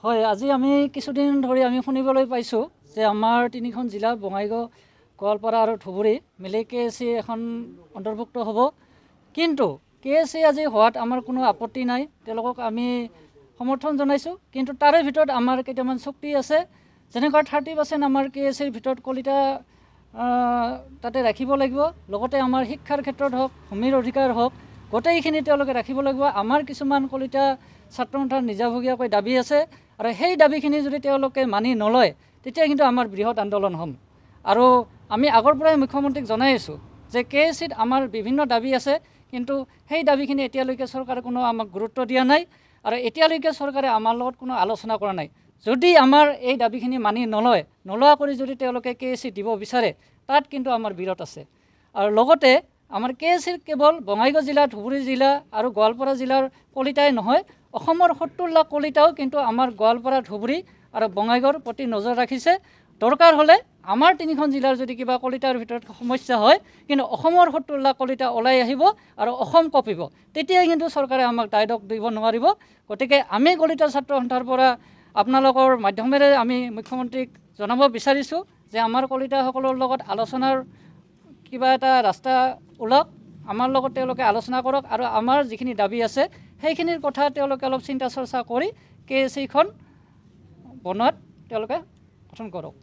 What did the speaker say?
হয়, আজি আমি কিছুদিন ধৰি আমি শুনিবলৈ পাইছোঁ যে আমাৰ তিনিখন জিলা বঙাইগাঁও, গোৱালপাৰা আৰু ধুবুৰী মিলি KSC এখন অন্তৰ্ভুক্ত হ'ব। কিন্তু KSC আজি হোৱাত আমাৰ কোনো আপত্তি নাই, তেওঁলোকক আমি সমৰ্থন জনাইছোঁ। কিন্তু তাৰে ভিতৰত আমাৰ কেইটামান চুক্তি আছে, যেনেকুৱা 30% আমাৰ KSCৰ ভিতৰত কলিতা তাতে ৰাখিব লাগিব। লগতে আমাৰ শিক্ষাৰ ক্ষেত্ৰত হওক, ভূমিৰ অধিকাৰ হওক, গোটেইখিনি তেওঁলোকে ৰাখিব লাগিব। আমাৰ কিছুমান কলিতা ছাত্ৰ সন্থাৰ নিজাববীয়াকৈ দাবী আছে, আৰু সেই দাবীখিনি যদি তেওঁলোকে মানি নলয় তেতিয়া কিন্তু আমাৰ বৃহৎ আন্দোলন হ'ম। আৰু আমি আগৰ পৰাই মুখ্যমন্ত্ৰীক জনাই আছোঁ যে KSCত আমাৰ বিভিন্ন দাবী আছে, কিন্তু সেই দাবীখিনি এতিয়ালৈকে চৰকাৰে কোনো আমাক গুৰুত্ব দিয়া নাই, আৰু এতিয়ালৈকে চৰকাৰে আমাৰ লগত কোনো আলোচনা কৰা নাই। যদি আমাৰ এই দাবীখিনি মানি নোলোৱা কৰি যদি তেওঁলোকে KSC দিব বিচাৰে, তাত কিন্তু আমাৰ বিৰোধ আছে। আৰু লগতে আমাৰ KSCৰ কেৱল বঙাইগাঁও জিলা, ধুবুৰী জিলা আৰু গোৱালপাৰা জিলাৰ কলিতাই নহয়, অসমৰ 70 লাখ কলিতাও কিন্তু আমাৰ গোৱালপাৰা, ধুবুৰী আৰু বঙাইগাঁৱৰ প্ৰতি নজৰ ৰাখিছে। দৰকাৰ হ'লে আমাৰ তিনিখন জিলাৰ যদি কিবা কলিতাৰ ভিতৰত সমস্যা হয়, কিন্তু অসমৰ 70 লাখ কলিতা ওলাই আহিব আৰু অসম কঁপিব, তেতিয়াই কিন্তু চৰকাৰে আমাক দায়-দোষ দিব নোৱাৰিব। গতিকে আমি কলিতা ছাত্ৰ সন্থাৰ পৰা আপোনালোকৰ মাধ্যমেৰে আমি মুখ্যমন্ত্ৰীক জনাব বিচাৰিছোঁ যে আমাৰ কলিতাসকলৰ লগত আলোচনাৰ কিবা এটা ৰাস্তা ওলাওক, আমাৰ লগত তেওঁলোকে আলোচনা কৰক, আৰু আমাৰ যিখিনি দাবী আছে সেইখিনিৰ কথা তেওঁলোকে অলপ চিন্তা চৰ্চা কৰি KSCখন বনোৱাত তেওঁলোকে গঠন কৰক।